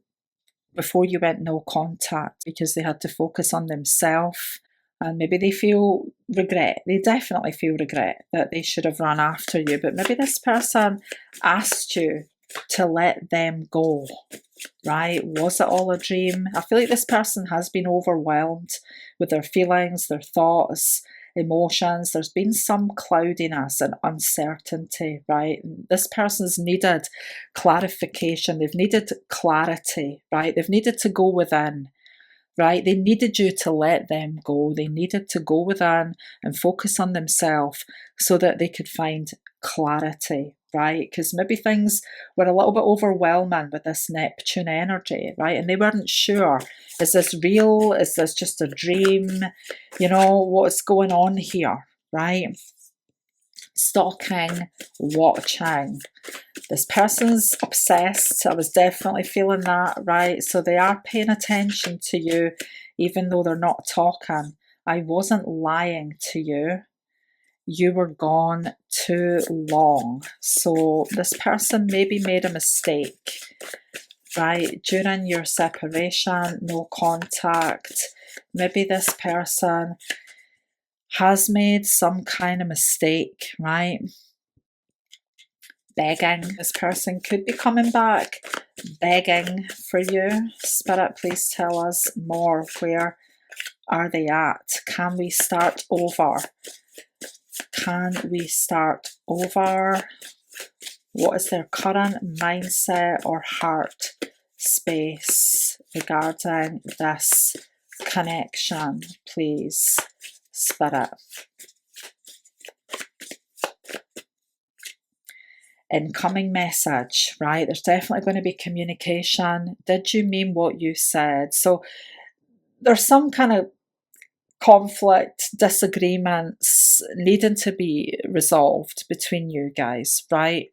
before you went no contact because they had to focus on themselves. And maybe they feel regret. They definitely feel regret that they should have run after you. But maybe this person asked you to let them go, right? Was it all a dream? I feel like this person has been overwhelmed with their feelings, their thoughts, emotions. There's been some cloudiness and uncertainty, right? This person's needed clarification. They've needed clarity, right? They've needed to go within, right? They needed you to let them go. They needed to go within and focus on themselves so that they could find clarity, right? Because maybe things were a little bit overwhelming with this Neptune energy, right? And they weren't sure, is this real? Is this just a dream? You know, what's going on here, right? stalking, watching. This person's obsessed. I was definitely feeling that, right? So they are paying attention to you, even though they're not talking. I wasn't lying to you. You were gone too long. So this person maybe made a mistake, right? During your separation, no contact. Maybe this person has made some kind of mistake, right? Begging. This person could be coming back, begging for you. Spirit, please tell us more. Where are they at? Can we start over? Can we start over? What is their current mindset or heart space regarding this connection, please, Spirit? Incoming message, right? There's definitely going to be communication. Did you mean what you said? So there's some kind of conflict, disagreements needing to be resolved between you guys, right?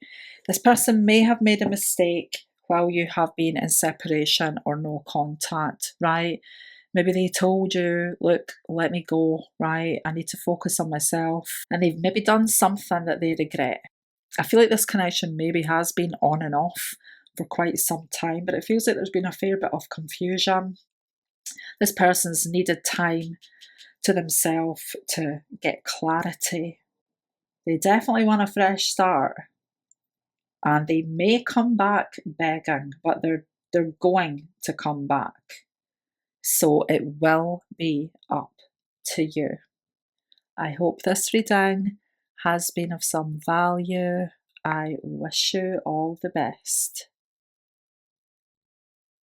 This person may have made a mistake while you have been in separation or no contact, right? Maybe they told you, look, let me go, right? I need to focus on myself. And they've maybe done something that they regret. I feel like this connection maybe has been on and off for quite some time, but it feels like there's been a fair bit of confusion. This person's needed time to themselves to get clarity. They definitely want a fresh start, and they may come back begging, but they're going to come back. So it will be up to you. I hope this reading has been of some value. I wish you all the best.